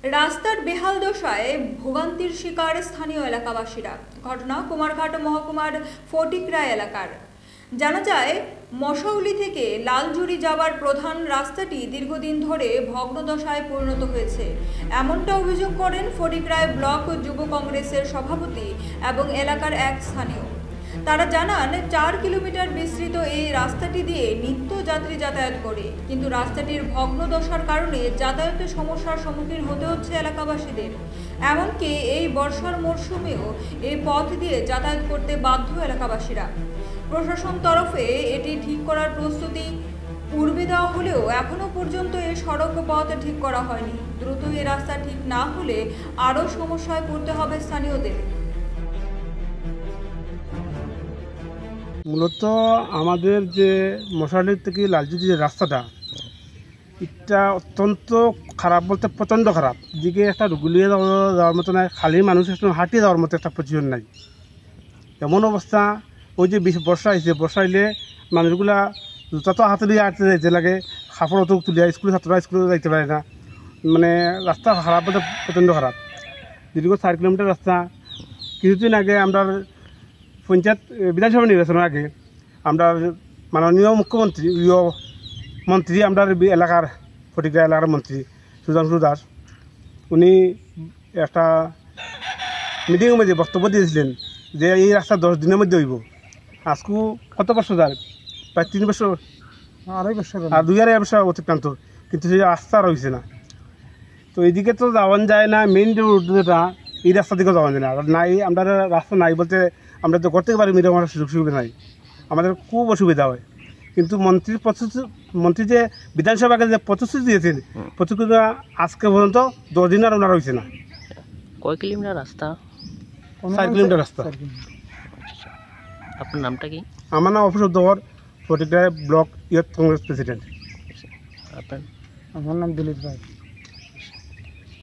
রাস্তার বেহাল দশায় ভোগান্তির শিকার স্থানীয় এলাকাবাসীরা। ঘটনা কুমারঘাট মহকুমার ফটিকরায় এলাকার। জানা যায়, মশাউলি থেকে লালজুড়ি যাওয়ার প্রধান রাস্তাটি দীর্ঘদিন ধরে ভগ্নদশায় পরিণত হয়েছে, এমনটা অভিযোগ করেন ফটিকরায় ব্লক যুব কংগ্রেসের সভাপতি এবং এলাকার এক স্থানীয়। তারা জানান, 4 কিলোমিটার বিস্তৃত এই রাস্তাটি দিয়ে নিত্য যাত্রী যাতায়াত করে, কিন্তু রাস্তাটির ভগ্নদশার কারণে যাতায়াতের সমস্যার সম্মুখীন হতে হচ্ছে এলাকাবাসীদের। এমনকি এই বর্ষার মরশুমেও এই পথ দিয়ে যাতায়াত করতে বাধ্য এলাকাবাসীরা। প্রশাসন তরফে এটি ঠিক করার প্রস্তুতি পূর্বে দেওয়া হলেও এখনো পর্যন্ত এই সড়ক পথ ঠিক করা হয়নি। দ্রুত এই রাস্তা ঠিক না হলে আরও সমস্যায় পড়তে হবে স্থানীয়দের। মূলত আমাদের যে মশালির থেকে লালজুড়ি যে রাস্তাটা, এটা অত্যন্ত খারাপ, বলতে প্রচণ্ড খারাপ। দিকে একটা রুগুলিয়ে যাওয়ার মতো নাই, খালি মানুষ হাঁটিয়ে যাওয়ার মতো একটা পজিশন নাই। এমন অবস্থা, ওই যে বর্ষা হয়েছে, বর্ষা হইলে মানুষগুলা জুতা তো হাতে দিয়ে আটতে যাইতে লাগে, কাপড় তো তুলিয়া স্কুলের ছাত্ররা স্কুলে যাইতে পারে না। মানে রাস্তা খারাপ, বলতে প্রচণ্ড খারাপ। দীর্ঘ 4 কিলোমিটার রাস্তা। কিছুদিন আগে আমরা পঞ্চায়েত বিধানসভা নির্বাচনের আগে আমরা মাননীয় মুখ্যমন্ত্রী মন্ত্রী, আমরা এলাকার ফটিকরা এলাকার মন্ত্রী সুধাংশু দাস, উনি একটা মিটিংয়ের মধ্যে বক্তব্য দিয়েছিলেন যে এই রাস্তা 10 দিনের মধ্যে হইব। আজকু কত বছর যায়, প্রায় 3 বছর, 2.5 বছর আর 2.5 বছর অতিক্রান্ত, কিন্তু সেই রাস্তা রয়েছে না। তো এইদিকে তো যাওয়া যায় না, মেইন যে রোড যেটা, এই রাস্তা দিকেও যাওয়া যায় না। নাই, আমরা রাস্তা নাই বলতে আমরা তো করতে পারি, মেরে আমার সুযোগ সুবিধা নাই, আমাদের খুব অসুবিধা হয়। কিন্তু মন্ত্রী যে বিধানসভাকে যে প্রতিশ্রুতি দিয়েছেন, প্রতিশ্রুতি আজকে পর্যন্ত 10 দিন আর ওনার হয়েছে না। কয় কিলোমিটার রাস্তা? 4 কিলোমিটার রাস্তা। আপনার নামটা কি? আমার নাম অফিস উদ্যোগর, Fatikroy block youth Congress president. আপনার? আমার নাম দিলীপ রায়।